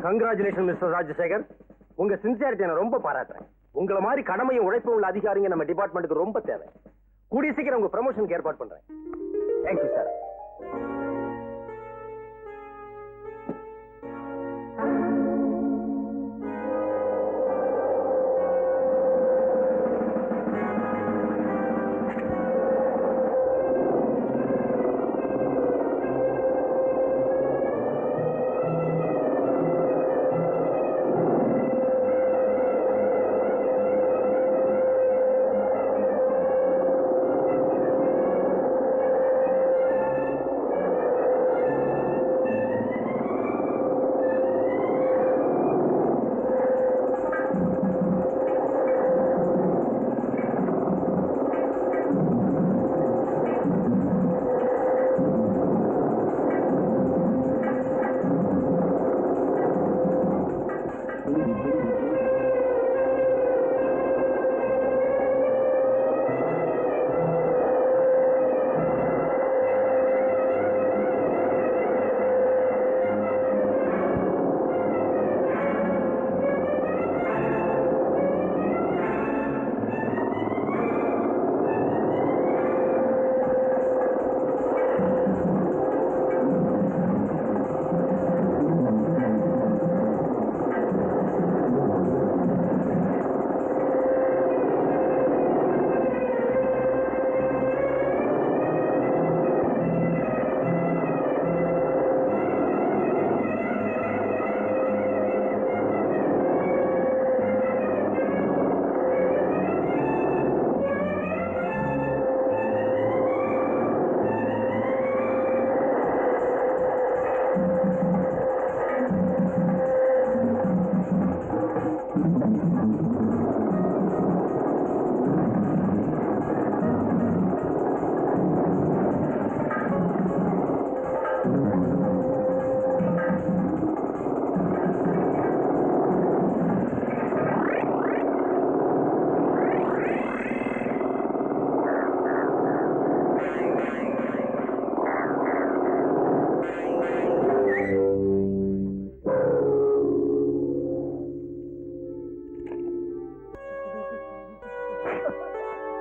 Congratulation mister Rajasekar. உங்க sincerity நான் ரொம்ப பாராட்டுறேன். உங்களை மாதிரி கடமையும் உழைப்பும் உள்ள அதிகாரிங்க நம்ம டிபார்ட்மெண்ட்டுக்கு ரொம்ப தேவை. கூடிய சீக்கிரம் உங்க ப்ரமோஷனுக்கு ஏற்பாடு பண்றேன். Thank you sir.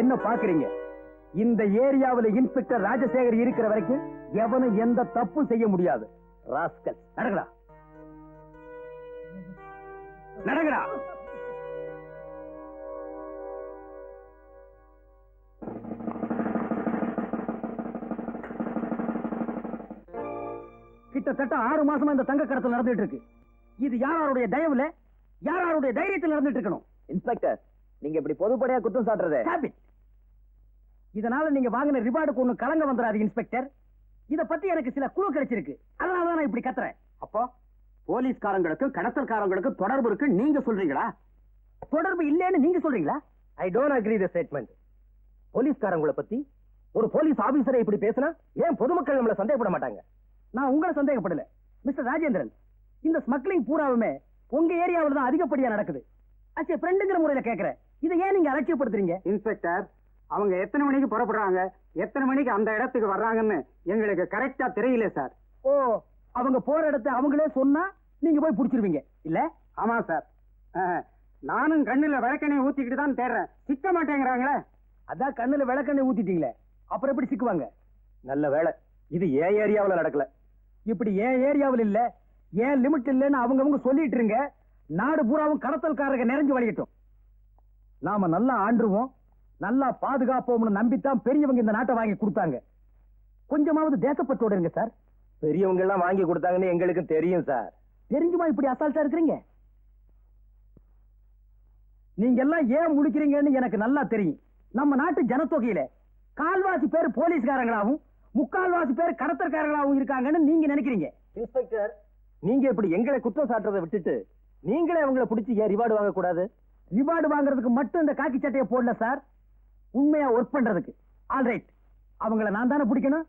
என்ன பாக்குறீங்க? இந்த ஏரியாவில் இன்ஸ்பெக்டர் ராஜசேகர் இருக்கிற வரைக்கும் எவனும் எந்த தப்பும் செய்ய முடியாது. ராஸ்கல், நடங்கடா நடங்கடா. கிட்டத்தட்ட 6 மாசமா இந்த தங்க கடத்தல் நடந்துட்டு இருக்கு. இது யாருடைய தயவுல, யாருடைய தைரியத்தில் நடந்துட்டு இருக்கணும்? இன்ஸ்பெக்டர், நீங்க இப்படி பொதுப்படையா குற்றம் சாட்டுறது இதனால நீங்க வாங்கின ரிவார்டுக்கு ஒண்ணு கலங்க வந்துடாது இன்ஸ்பெக்டர். இத பத்தி எனக்கு சில குழு கிடைச்சிருக்கு, அதனாலதான் நான் இப்படி கத்துறேன். அப்போ போலீஸ்காரங்களுக்கு கடத்தல்காரங்களுக்கு தொடர்பு இருக்கு நீங்க சொல்றீங்களா? தொடர்பு இல்லைன்னு நீங்க சொல்றீங்களா? I don't agree the statement. போலீஸ்காரங்களை பத்தி ஒரு போலீஸ் ஆபீசரை இப்படி பேசினா ஏன் பொதுமக்கள் நம்மள சந்தேகப்பட மாட்டாங்க? நான் உங்களை சந்தேகப்படல மிஸ்டர் ராஜேந்திரன். இந்த ஸ்மக்லிங் பூராவுமே உங்க ஏரியாவில் தான் அதிகப்படியா நடக்குது. அச்சே ஃப்ரெண்டுங்கிற முறையில கேக்குறேன், இதை ஏன் நீங்க அலட்சியப்படுத்துறீங்க? இன்ஸ்பெக்டர், அவங்க எத்தனை மணிக்கு புறப்படுறாங்க, எத்தனை மணிக்கு அந்த இடத்துக்கு வர்றாங்கன்னு எங்களுக்கு கரெக்டா தெரியல சார். ஓ, அவங்க போற இடத்தை அவங்களே சொன்னா நீங்க போய் புடிச்சிருவீங்க இல்ல? ஆமா சார், நானும் கண்ணுல விளக்கெண்ணெய் ஊத்திக்கிட்டு தான் தேடுறேன், சிக்க மாட்டேங்கிறாங்களே. அதான் கண்ணுல விளக்கெண்ணெய் ஊத்திட்டீங்களே, அப்புறம் எப்படி சிக்குவாங்க? நல்ல வேலை இது ஏன் ஏரியாவில் நடக்கல. இப்படி ஏன் ஏரியாவில் இல்ல, ஏன் லிமிட் இல்லன்னு அவங்க சொல்லிட்டு இருங்க. நாடு பூராவும் கடத்தல்காரங்க நிறைஞ்சு வழியட்டும். நாம நல்லா ஆண்டுருவோம், நல்லா பாதுகாப்போம்னு நம்பித்தான் பெரியவங்க இந்த நாட்டை வாங்கி கொடுத்தாங்க. கொஞ்சமாவது தேசப்பற்றோட இருங்க சார். பெரியவங்க எல்லாம் வாங்கி கொடுத்தாங்கன்னு எங்களுக்கு தெரியும் சார். தெரிஞ்சுமா இப்படி அசால்ட்டா இருக்கிறீங்க? நீங்க எல்லாம் ஏன் முழிக்கிறீங்கன்னு எனக்கு நல்லா தெரியும். நம்ம நாட்டு ஜனத்தொகையில கால்வாசி பேர் போலீஸ்காரங்களாவும் 3/4 பேர் கடத்தற்காரங்களாவும் இருக்காங்கன்னு நீங்க நினைக்கிறீங்க. இன்ஸ்பெக்டர், நீங்க இப்படி எங்களை குற்றம் சாட்டுறதை விட்டுட்டு நீங்களே அவங்களை பிடிச்சி ஏன் ரிவார்டு வாங்க கூடாது? ரிவார்டு வாங்குறதுக்கு மட்டும் இந்த காக்கி சட்டையை போடல சார், உண்மையா ஒர்க் பண்றதுக்கு. ஆல்ரைட், அவங்கள நான் தானே பிடிக்கணும்.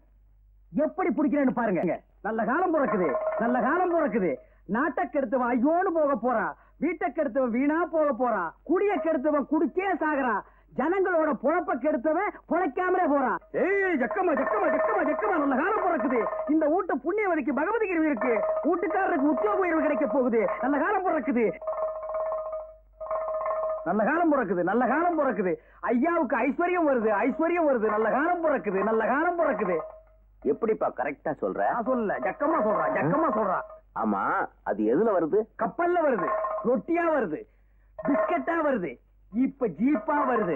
எப்படி பிடிக்கிறேன்னு பாருங்க. நல்ல காலம் பிறக்குது, நல்ல காலம் பிறக்குது. நாட்டை கெடுத்தவன் ஐயோன்னு போக போறான், வீட்டை கெடுத்தவன் வீணா போக போறான், குடிய கெடுத்தவன் குடிச்சே சாகுறான். ஜனங்களோட பொழப்ப கெடுத்தவன் பொழைக்காமலே போறான். ஏய் ஜக்கமா ஜக்கமா ஜக்கமா ஜக்கமா, நல்ல காலம் பிறக்குது. இந்த வீட்டு புண்ணியவதிக்கு பகவதி கிருவி இருக்கு. வீட்டுக்காரருக்கு உத்தியோக உயர்வு கிடைக்க போகுது. நல்ல காலம் பிறக்குது, நல்ல காலம் பிறக்குது, நல்ல காலம் பிறக்குது. ஐயாவுக்கு ஐஸ்வர்யம் வருது, ஐஸ்வர்யம் வருது. நல்ல காலம் பிறக்குது, நல்ல காலம் பிறக்குது. எப்படிப்பா கரெக்டா சொல்ற? நான் சொல்லல, ஜக்கமா சொல்றான், ஜக்கமா சொல்றான். ஆமா, அது எதுல வருது? கப்பல்ல வருது, ரொட்டியா வருது, பிஸ்கட்டா வருது, இப்ப ஜீப்பா வருது.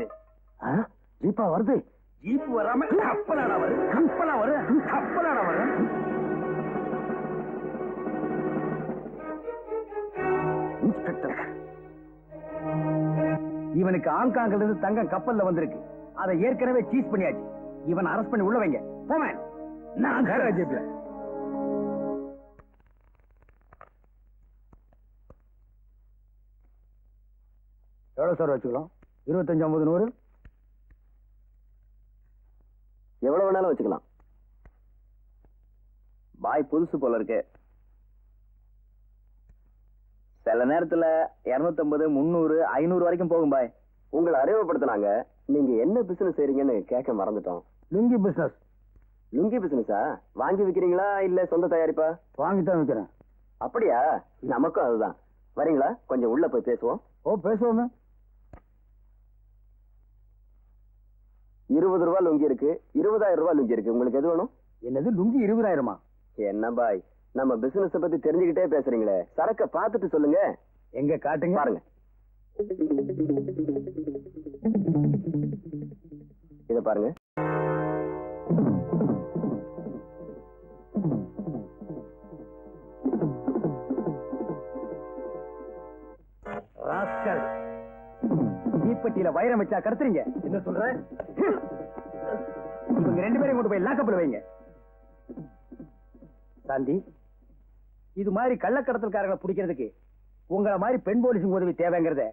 ஜீப்பா வருது? ஜீப் வராம கப்பலாடா வருது, கப்பலா வரும், கப்பலாடா வரும். இன்ஸ்பெக்டர், இவனுக்கு ஹாங்காங்ல இருந்து தங்கம் கப்பல்ல வந்திருக்கு. அதை ஏற்கனவே சீஸ் பண்ணியாச்சு. இவன் அரெஸ்ட் பண்ணி உள்ள வைங்க. போமேன், நான் ஜீப்ல. எவ்வளவு சார் வச்சுக்கலாம்? 25, 50, 100. எவ்வளவு வேணாலும் வச்சுக்கலாம். பாய் புதுசு போல இருக்கு. சில நேரத்துல 250, 300, 500 வரைக்கும் போகும் பாய். உங்களை அறிமுகப்படுத்தினாங்க. நீங்க என்ன பிசினஸ் செய்றீங்கன்னு கேட்க மறந்துட்டோம். லுங்கி பிசினஸ். லுங்கி பிசினஸா? வாங்கி விக்கிறீங்களா இல்ல சொந்த தயாரிப்பா? வாங்கித்தான் விக்கிறேன். அப்படியா? நமக்கும் அதுதான். வரீங்களா? கொஞ்சம் உள்ள போய் பேசுவோம். ஓ, பேசுவோமே. 20 ரூபாய் லுங்கி இருக்கு, 20,000 ரூபாய் லுங்கி இருக்கு. உங்களுக்கு எது வேணும்? என்னது லுங்கி 20,000? என்ன பாய், நம்ம பிசினஸ் பத்தி தெரிஞ்சுக்கிட்டே பேசுறீங்களே. சரக்க பாத்துட்டு சொல்லுங்க. எங்க காட்டுங்க, பாருங்க. இத பாருங்க. ராஸ்கல், தீப்பெட்டியில வைரம் வச்சா கடத்துறீங்க. என்ன சொல்ற? இவங்க 2 பேரையும் கொண்டு போய் லாக்கப்ல வைங்க. சாந்தி, இது மாதிரி கள்ளக்கடத்தல்காரங்களை பிடிக்கிறதுக்கு உங்களை மாதிரி பெண் போலீஸுக்கு உதவி தேவைங்கிறத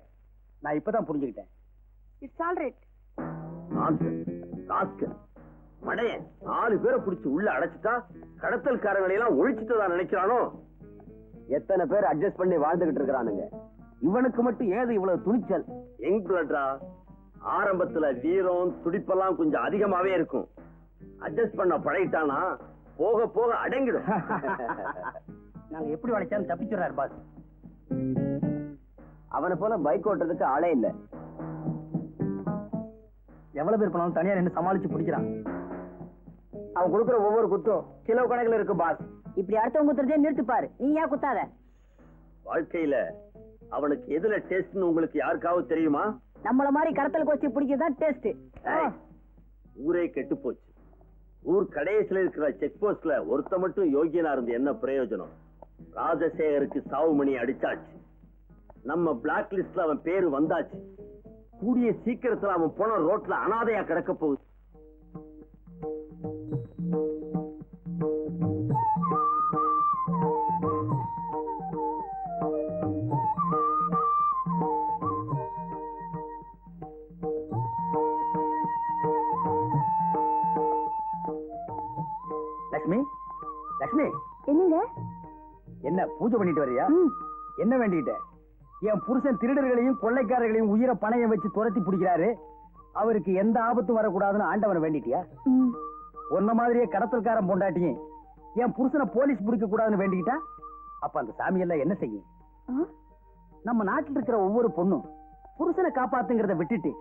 நான் இப்பதான் புரிஞ்சுக்கிட்டேன். It's all right. மடையன் 4 பேரை பிடிச்சு உள்ள அடைச்சிட்டா கடத்தல்காரங்களை எல்லாம் ஒழிச்சுட்டு நினைக்கிறானோ? எத்தனை பேர் அட்ஜஸ்ட் பண்ணி வாழ்ந்துகிட்டு இருக்கிறானுங்க. இவனுக்கு மட்டும் ஏது இவ்வளவு துணிச்சல்? யங் பிளட்ரா. ஆரம்பத்துல வீரம் துடிப்பெல்லாம் கொஞ்சம் அதிகமாவே இருக்கும். அட்ஜஸ்ட் பண்ண பழகிட்டானா போக போக அடங்கிடும். நாங்க எப்படி வளைச்சாலும் தப்பிச்சுறாரு பாஸ். அவனை போல பைக் ஓட்டுறதுக்கு ஆளே இல்ல. எவ்வளவு பேர் பண்ணாலும் தனியா நின்று சமாளிச்சு பிடிக்கிறான். அவன் கொடுக்குற ஒவ்வொரு குத்தும் கிலோ கணக்குல இருக்கு பாஸ். இப்படி அடுத்தவங்க குத்துறதே நிறுத்துப்பாரு. நீ ஏன் குத்தாத? வாழ்க்கையில அவனுக்கு எதுல டேஸ்ட்னு உங்களுக்கு யாருக்காவது தெரியுமா? நம்மள மாதிரி கடத்தல் கோச்சி பிடிக்கிறதான் டேஸ்ட். ஊரே கெட்டு போச்சு. ஊர் கடைசியில இருக்கிற செக் போஸ்ட்ல ஒருத்த மட்டும் யோகியனா இருந்து என்ன பிரயோஜனம்? ராஜசேகருக்கு சாவு மணி அடிச்சாச்சு. நம்ம பிளாக் லிஸ்ட்ல அவன் பேரு வந்தாச்சு. கூடிய சீக்கிரத்துல அவன் போன ரோட்ல அனாதையா கிடக்க போகுது. லட்சுமி, லட்சுமி, என்னங்க? என்ன பூஜை பண்ணிட்டு வரியா? என்ன வேண்டிக்கிட்ட? என் புருஷன் திருடர்களையும் கொள்ளைக்காரர்களையும் உயிரை பணையம் வச்சு துரத்தி பிடிக்கிறாரு. அவருக்கு எந்த ஆபத்தும் வரக்கூடாதுன்னு ஆண்டவனை வேண்டிட்டியா? ஒன்ன மாதிரியே கடத்தல்காரன் பொண்டாட்டியும் என் புருஷனை போலீஸ் பிடிக்க கூடாதுன்னு வேண்டிக்கிட்டா அப்ப அந்த சாமி எல்லாம் என்ன செய்யும்? நம்ம நாட்டில் இருக்கிற ஒவ்வொரு பொண்ணும் புருஷனை காப்பாத்துங்கிறத விட்டுட்டு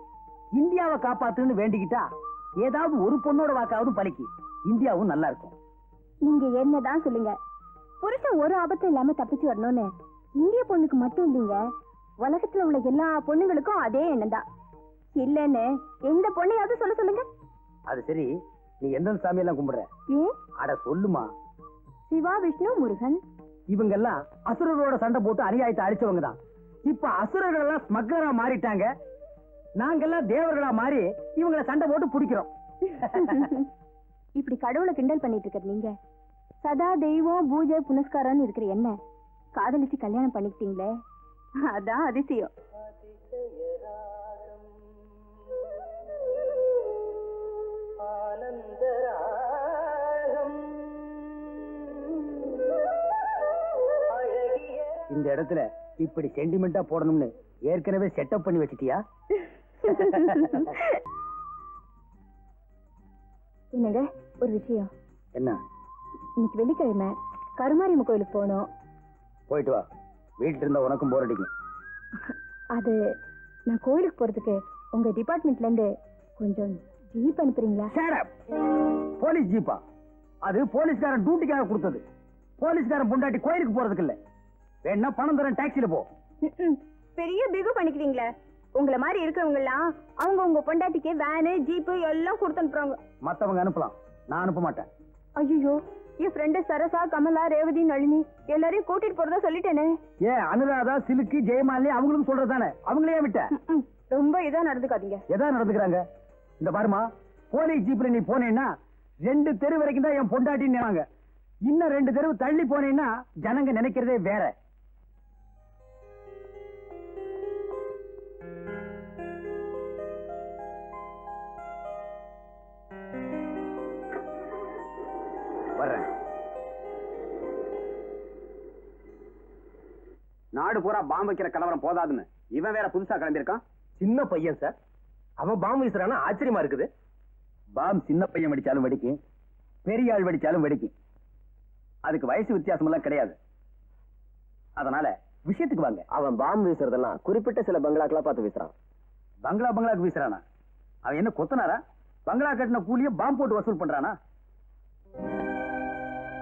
இந்தியாவை காப்பாத்துன்னு வேண்டிக்கிட்டா ஏதாவது ஒரு பொண்ணோட வாக்காவது பலிக்கு. இந்தியாவும் நல்லா இருக்கும். நீங்க என்னதான் சொல்லுங்க, புருஷன் ஒரு ஆபத்தும் இல்லாம தப்பிச்சு வரணும்னு இந்திய பொண்ணுக்கு மட்டும் இல்லைங்க, உலகத்துல உள்ள எல்லா பொண்ணுங்களுக்கும் அதே எண்ணம் தான். இல்லன்னு எந்த பொண்ணையாவது சொல்ல சொல்லுங்க. அது சரி, நீ எந்த சாமி எல்லாம் கும்பிடுற? அட சொல்லுமா. சிவா, விஷ்ணு, முருகன். இவங்க எல்லாம் அசுரர்களோட சண்டை போட்டு அநியாயத்தை அழிச்சவங்க தான். இப்ப அசுரர்கள் எல்லாம் ஸ்மக்லரா மாறிட்டாங்க. நாங்கெல்லாம் தேவர்களா மாறி இவங்களை சண்டை போட்டு பிடிக்கிறோம். இப்படி கடவுளை கிண்டல் பண்ணிட்டு இருக்க நீங்க சதா தெய்வம் பூஜை புனஸ்காரம்னு இருக்கிற என்ன காதலிச்சு கல்யாணம் பண்ணிக்கிட்டீங்களே, அதான் அதிசயம். இந்த இடத்துல இப்படி சென்டிமெண்டா போடணும்னு ஏற்கனவே செட்டப் பண்ணி வச்சிட்டியா? என்னங்க ஒரு விஷயம். என்ன? இன்னைக்கு வெள்ளிக்கிழமை கருமாரியம்மன் கோயிலுக்கு போகணும். போயிட்டு வா. வீட்டுல இருந்தா உனக்கும் போர் அடிக்கும். அது நான் கோயிலுக்கு போறதுக்கு உங்க டிபார்ட்மெண்ட்ல இருந்து கொஞ்சம் ஜீப் அனுப்புறீங்களா? போலீஸ் ஜீப்பா? அது போலீஸ்காரன் டியூட்டிக்காக கொடுத்தது. போலீஸ்காரன் பொண்டாட்டி கோயிலுக்கு போறதுக்கு இல்ல. வேணா பணம் தரேன், டாக்ஸில போ. பெரிய பிகு பண்ணிக்கிறீங்களே. உங்களை மாதிரி இருக்கவங்க எல்லாம் அவங்க உங்க பொண்டாட்டிக்கு வேனு ஜீப்பு எல்லாம் கொடுத்து அனுப்புறாங்க. மத்தவங்க அனுப்பலாம், நான் அனுப்ப மாட்டேன். ஐயோ, என் ஃப்ரெண்டு சரசா, கமலா, ரேவதி, நளினி எல்லாரையும் கூட்டிட்டு போறதா சொல்லிட்டேனே. ஏன் அனுராதா, சிலுக்கு, ஜெயமாலினி அவங்களும் சொல்றதானே, அவங்களே விட்ட. ரொம்ப இதா நடந்துக்காதீங்க. எதா நடந்துக்கிறாங்க? இந்த பாருமா, போலீஸ் ஜீப்ல நீ போனேன்னா 2 தெரு வரைக்கும் தான் என் பொண்டாட்டின்னு நினைவாங்க. இன்னும் 2 தெரு தள்ளி போனேன்னா ஜனங்க நினைக்கிறதே வேற. வர்றேன். நாடு பூரா பாம்பு வைக்கிற கலவரம் போதாதுன்னு இவன் வேற புதுசா கிளம்பியிருக்கான். சின்ன பையன் சார், அவன் பாம்பு வீசுறானா ஆச்சரியமா இருக்குது. பாம் சின்ன பையன் வெடிச்சாலும் வெடிக்கும், பெரிய ஆள் வெடிச்சாலும் வெடிக்கும். அதுக்கு வயசு வித்தியாசம் எல்லாம் கிடையாது. அதனால விஷயத்துக்கு வாங்க. அவன் பாம்பு வீசுறதெல்லாம் குறிப்பிட்ட சில பங்களாக்கெல்லாம் பார்த்து வீசுறான். பங்களாக்கு வீசுறானா? அவன் என்ன கொத்தனாரா? பங்களா கட்டின கூலிய பாம்பு போட்டு வசூல் பண்றானா?